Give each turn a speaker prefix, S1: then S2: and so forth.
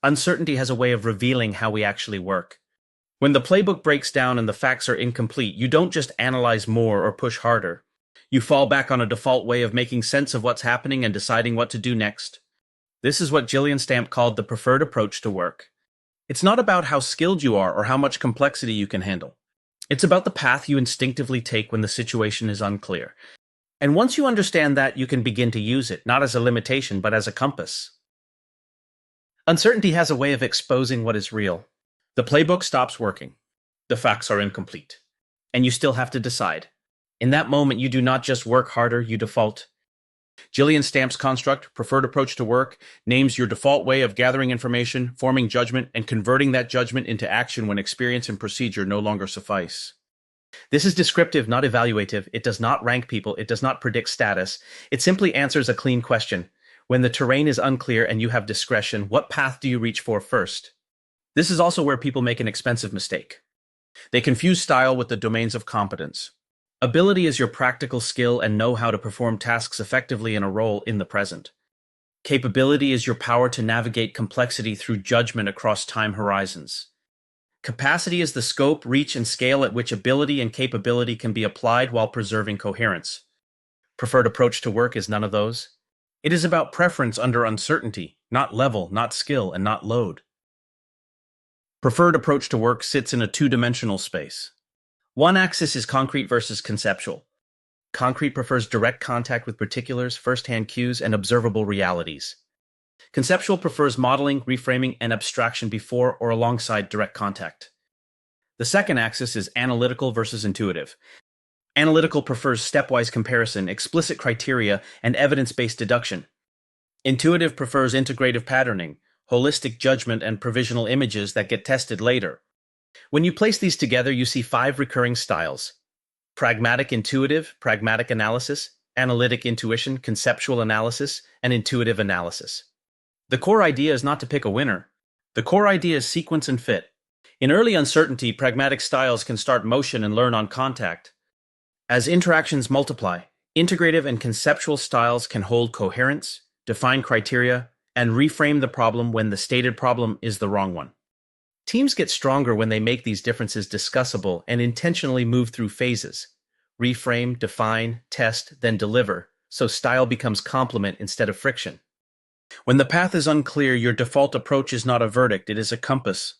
S1: Uncertainty has a way of revealing how we actually work. When the playbook breaks down and the facts are incomplete, you don't just analyze more or push harder. You fall back on a default way of making sense of what's happening and deciding what to do next. This is what Gillian Stamp called the preferred approach to work. It's not about how skilled you are or how much complexity you can handle. It's about the path you instinctively take when the situation is unclear. And once you understand that, you can begin to use it, not as a limitation, but as a compass. Uncertainty has a way of exposing what is real. The playbook stops working. The facts are incomplete. And you still have to decide. In that moment, you do not just work harder, you default. Gillian Stamp's construct, preferred approach to work, names your default way of gathering information, forming judgment, and converting that judgment into action when experience and procedure no longer suffice. This is descriptive, not evaluative. It does not rank people. It does not predict status. It simply answers a clean question. When the terrain is unclear and you have discretion, what path do you reach for first? This is also where people make an expensive mistake. They confuse style with the domains of competence. Ability is your practical skill and know how to perform tasks effectively in a role in the present. Capability is your power to navigate complexity through judgment across time horizons. Capacity is the scope, reach, and scale at which ability and capability can be applied while preserving coherence. Preferred approach to work is none of those. It is about preference under uncertainty, not level, not skill, and not load. Preferred approach to work sits in a two-dimensional space. One axis is concrete versus conceptual. Concrete prefers direct contact with particulars, first-hand cues, and observable realities. Conceptual prefers modeling, reframing, and abstraction before or alongside direct contact. The second axis is analytical versus intuitive. Analytical prefers stepwise comparison, explicit criteria, and evidence-based deduction. Intuitive prefers integrative patterning, holistic judgment, and provisional images that get tested later. When you place these together, you see 5 recurring styles: pragmatic intuitive, pragmatic analysis, analytic intuition, conceptual analysis, and intuitive analysis. The core idea is not to pick a winner. The core idea is sequence and fit. In early uncertainty, pragmatic styles can start motion and learn on contact. As interactions multiply, integrative and conceptual styles can hold coherence, define criteria, and reframe the problem when the stated problem is the wrong one. Teams get stronger when they make these differences discussable and intentionally move through phases. Reframe, define, test, then deliver, so style becomes complement instead of friction. When the path is unclear, your default approach is not a verdict, it is a compass.